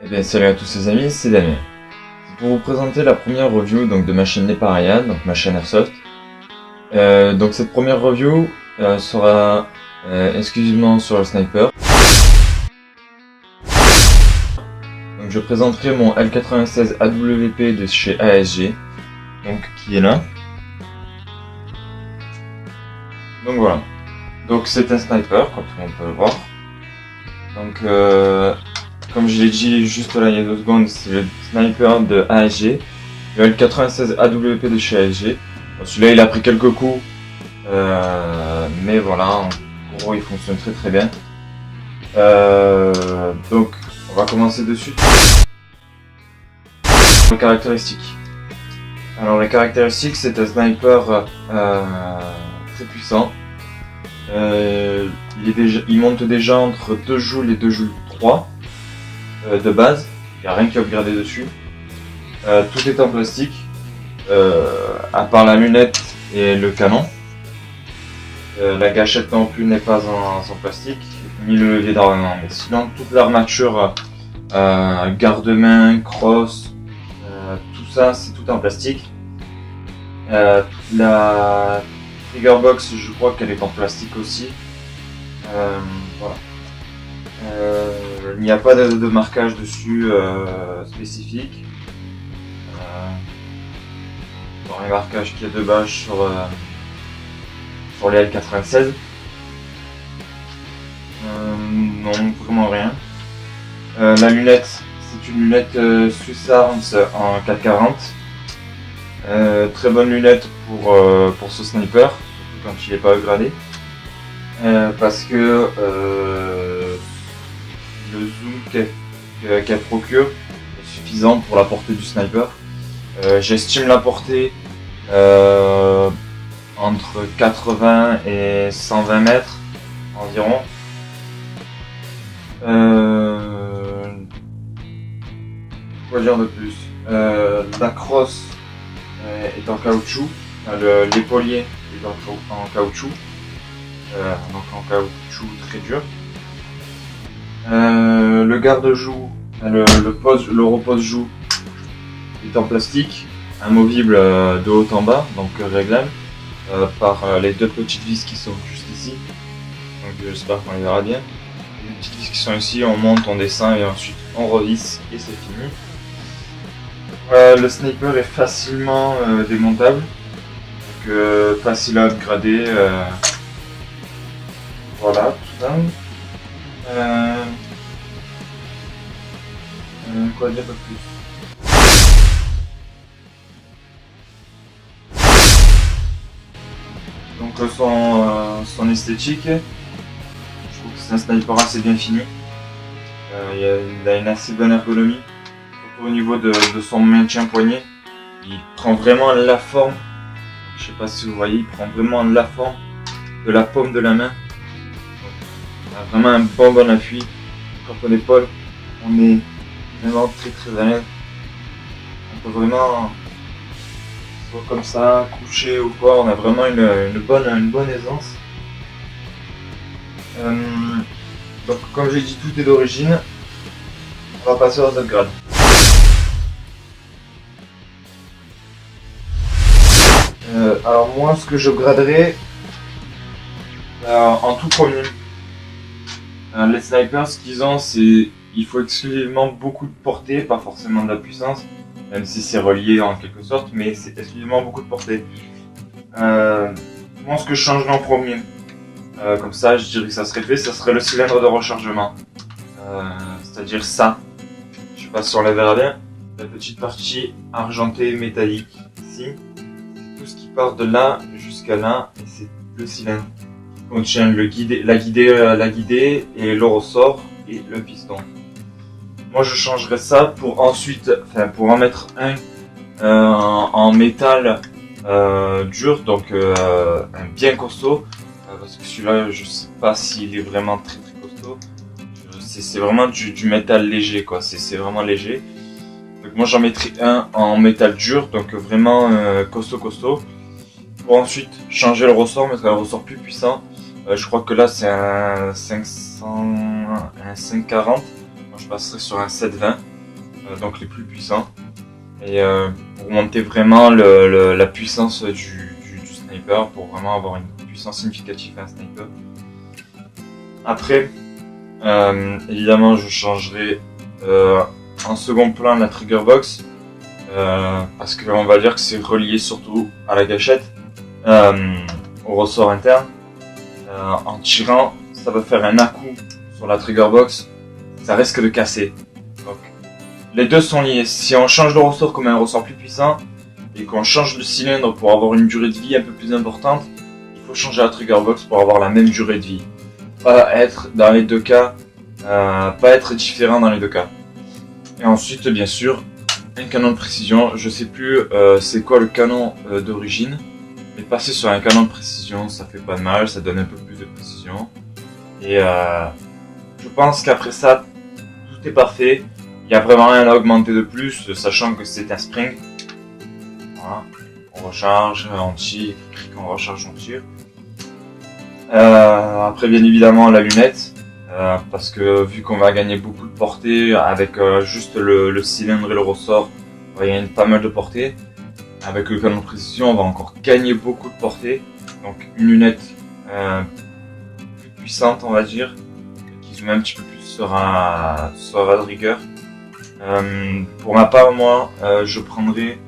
Eh bien salut à tous les amis, c'est Damien. C'est pour vous présenter la première review donc, de ma chaîne Neparia, donc ma chaîne Airsoft. Donc cette première review sera exclusivement sur le sniper. Donc je présenterai mon L96 AWP de chez ASG, donc qui est là. Donc voilà. Donc c'est un sniper, comme tout le monde peut le voir. Donc comme je l'ai dit juste là il y a 2 secondes, c'est le sniper de ASG, le L96 AWP de chez ASG. Bon, celui-là il a pris quelques coups, mais voilà, en gros il fonctionne très bien. Donc on va commencer de suite. Les caractéristiques. Alors les caractéristiques, c'est un sniper très puissant. Il monte déjà entre 2 joules et 2 joules 3 de base, il n'y a rien qui est upgradé dessus. Tout est en plastique, à part la lunette et le canon. La gâchette non plus n'est pas en plastique, ni le levier d'armement, mais sinon toute l'armature, garde-main, crosse, tout ça c'est tout en plastique. La trigger box, je crois qu'elle est en plastique aussi. Voilà. Il n'y a pas de marquage dessus spécifique. Dans les marquages qu'il y a de base sur les L96. Non, vraiment rien. La lunette, c'est une lunette Swiss Arms en 440. Très bonne lunette pour ce sniper, surtout quand il n'est pas upgradé. Parce que le zoom qu'elle procure est suffisant pour la portée du sniper. J'estime la portée entre 80 et 120 mètres environ. Quoi dire de plus? La crosse est en caoutchouc, l'épaulier est en caoutchouc, donc en caoutchouc très dur. Le garde-joue, le repose-joue est en plastique, amovible de haut en bas, donc réglable par les 2 petites vis qui sont juste ici. Donc j'espère qu'on les verra bien. Les petites vis qui sont ici, on monte, on descend et ensuite on revisse et c'est fini. Le sniper est facilement démontable, donc facile à upgrader. Voilà, tout ça. Quoi dire de plus? Donc son esthétique, je trouve que c'est un sniper assez bien fini. Il a une assez bonne ergonomie, surtout au niveau de son maintien poignet. Il prend vraiment la forme, je sais pas si vous voyez, il prend vraiment la forme de la paume de la main. On a vraiment un bon appui. Quand on épaule, on est vraiment très à l'aise. On peut vraiment, soit comme ça, coucher ou quoi, on a vraiment une bonne aisance. Donc comme j'ai dit, tout est d'origine. On va passer aux upgrades. Alors moi, ce que je graderais en tout premier, les snipers, ce qu'ils ont, c'est il faut exclusivement beaucoup de portée, pas forcément de la puissance, même si c'est relié en quelque sorte, mais c'est exclusivement beaucoup de portée. Moi, ce que je changerais en premier, comme ça, je dirais que ça serait fait, ça serait le cylindre de rechargement. C'est-à-dire ça, je sais pas si on la verra bien, la petite partie argentée métallique ici, tout ce qui part de là jusqu'à là, et c'est le cylindre. Contient la guidée et le ressort et le piston. Moi je changerais ça pour ensuite, pour en mettre un en métal dur, donc un bien costaud, parce que celui-là je sais pas s'il est vraiment très costaud. C'est vraiment du métal léger quoi, c'est vraiment léger. Donc moi j'en mettrais un en métal dur, donc vraiment costaud. Pour ensuite changer le ressort, mettre un ressort plus puissant. Je crois que là c'est un 540, moi je passerai sur un 720. donc les plus puissants. Et pour monter vraiment la puissance du sniper, pour vraiment avoir une puissance significative à un sniper. Après, évidemment, je changerai en second plan la trigger box, parce que on va dire que c'est relié surtout à la gâchette, au ressort interne. En tirant, ça va faire un à-coup sur la trigger box, ça risque de casser. Donc, les deux sont liés. Si on change le ressort comme un ressort plus puissant et qu'on change le cylindre pour avoir une durée de vie un peu plus importante, il faut changer la trigger box pour avoir la même durée de vie. Pas être dans les deux cas, pas être différent dans les deux cas. Et ensuite, bien sûr, un canon de précision. Je sais plus c'est quoi le canon d'origine, mais passer sur un canon de précision, ça fait pas de mal, ça donne un peu plus de précision. Et je pense qu'après ça, tout est parfait. Il y a vraiment rien à augmenter de plus, sachant que c'est un spring. Voilà. On recharge, on tire, on recharge, on tire. Après, bien évidemment, la lunette. Parce que vu qu'on va gagner beaucoup de portée avec juste le cylindre et le ressort, on va gagner pas mal de portée. Avec le canon de précision, on va encore gagner beaucoup de portée. Donc une lunette plus puissante, on va dire, qui zoome un petit peu plus sera de rigueur. Pour ma part, moi, je prendrai,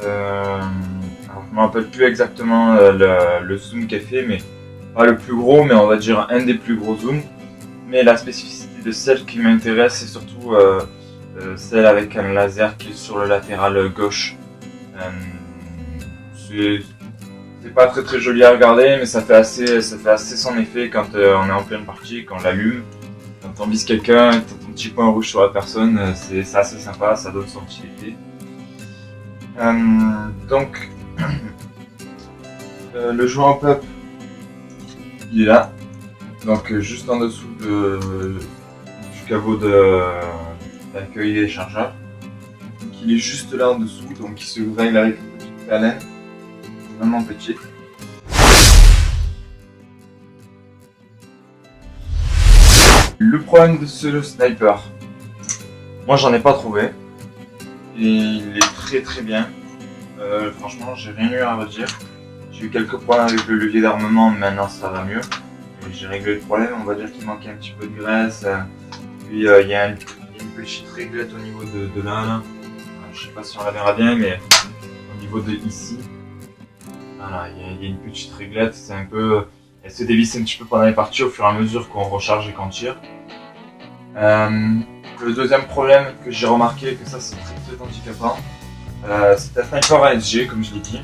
alors je me rappelle plus exactement le zoom qu'elle fait, mais pas le plus gros, mais on va dire un des plus gros zooms. Mais la spécificité de celle qui m'intéresse, c'est surtout celle avec un laser qui est sur le latéral gauche. C'est pas très joli à regarder, mais ça fait assez son effet quand on est en pleine partie, quand on l'allume. Quand on vise quelqu'un, t'as ton petit point rouge sur la personne, c'est assez sympa, ça donne son petit effet. Donc, le joueur en pop, il est là. Donc juste en dessous du caveau d'accueil des chargeurs. Donc il est juste là en dessous, donc il se règle avec une petite palette, vraiment petit. Le problème de ce sniper, moi j'en ai pas trouvé, et il est très bien. Franchement j'ai rien eu à redire. J'ai eu quelques problèmes avec le levier d'armement, mais maintenant ça va mieux. J'ai réglé le problème, on va dire qu'il manquait un petit peu de graisse, puis il y a une petite réglette au niveau de là. Je sais pas si on la verra bien, mais au niveau de ici, voilà, il y a une petite réglette, c'est un peu, elle se dévisse un petit peu pendant les parties au fur et à mesure qu'on recharge et qu'on tire. Le deuxième problème que j'ai remarqué, que ça c'est très handicapant, c'est un sniper ASG comme je l'ai dit,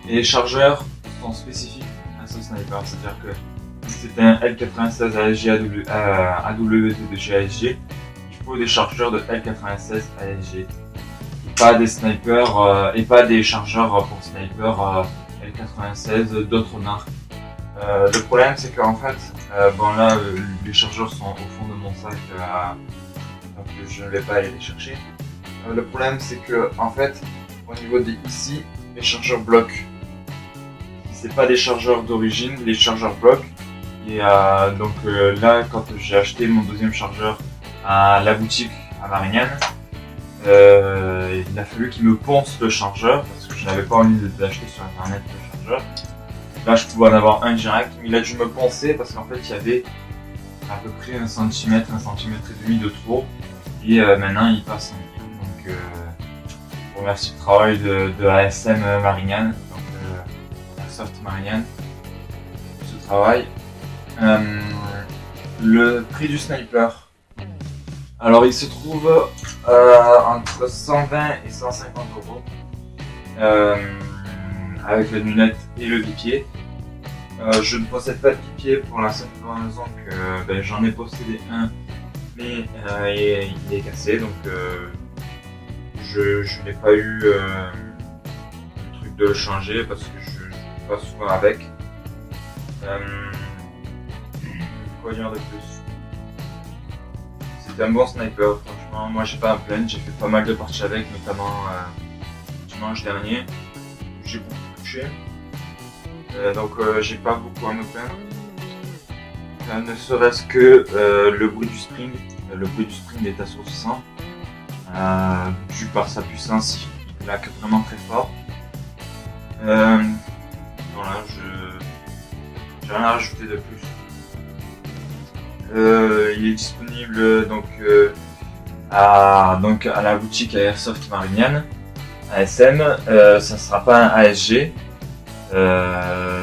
et les chargeurs sont spécifiques à ce sniper, c'est-à-dire que c'est un L96 ASG AWT ASG, il faut des chargeurs de L96 ASG, et pas des snipers et pas des chargeurs pour sniper L96 d'autres marques. Le problème c'est qu'en fait, bon là les chargeurs sont au fond de mon sac, donc je ne vais pas aller les chercher. Le problème c'est que en fait, au niveau de ici, les chargeurs bloquent. C'est pas des chargeurs d'origine, les chargeurs bloquent. Et donc là, quand j'ai acheté mon deuxième chargeur à la boutique à Marignane, il a fallu qu'il me ponce le chargeur parce que je n'avais pas envie d'acheter sur internet le chargeur. Là, je pouvais en avoir un direct, mais il a dû me poncer parce qu'en fait, il y avait à peu près 1 cm, 1,5 cm de trop. Et maintenant, il passe en tout. Donc, je remercie le travail de ASM Marignane, donc Airsoft Marignane, pour ce travail. Le prix du sniper. Alors, il se trouve entre 120 et 150 euros. Avec la lunette et le bipied. Je ne possède pas de bipied pour la simple raison que j'en ai possédé un, mais il est cassé, donc je n'ai pas eu le truc de le changer parce que je ne joue pas souvent avec. Quoi dire de plus? C'est un bon sniper, franchement. Moi j'ai pas à me plaindre, j'ai fait pas mal de parties avec, notamment dimanche dernier. J'ai beaucoup touché, donc j'ai pas beaucoup à me plaindre. Ne serait-ce que le bruit du spring. Le bruit du spring est assourdissant. Dû par sa puissance, il claque vraiment très fort. Voilà, j'ai rien à rajouter de plus. Il est disponible à la boutique à Airsoft Marignane, ASM. Ça sera pas un ASG.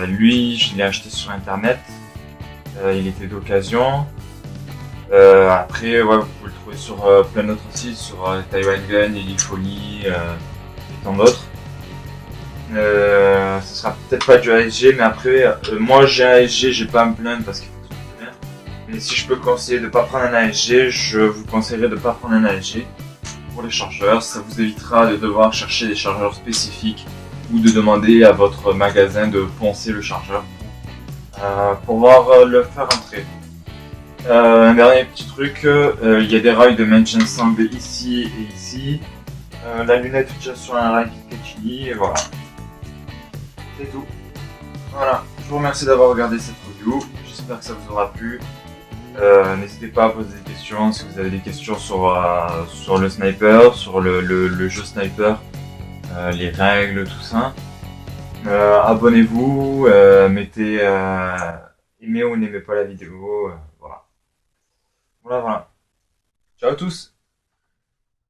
Lui, je l'ai acheté sur internet. Il était d'occasion. Après, ouais, vous pouvez le trouver sur plein d'autres sites, sur Taiwan Gun, Elifolie et tant d'autres. Ce sera peut-être pas du ASG, mais après, moi j'ai un ASG, j'ai pas à me plaindre parce qu'il fonctionne très bien. Mais si je peux conseiller de pas prendre un ASG, je vous conseillerais de pas prendre un ASG pour les chargeurs. Ça vous évitera de devoir chercher des chargeurs spécifiques ou de demander à votre magasin de poncer le chargeur pour pouvoir le faire entrer. Un dernier petit truc, il y a des rails de maintien ensemble ici et ici. La lunette tient sur un rail Picatinny et voilà. C'est tout. Voilà, je vous remercie d'avoir regardé cette review. J'espère que ça vous aura plu. N'hésitez pas à poser des questions si vous avez des questions sur le sniper, sur le jeu sniper, les règles, tout ça. Abonnez-vous, mettez aimez ou n'aimez pas la vidéo. Voilà. Voilà. Ciao à tous!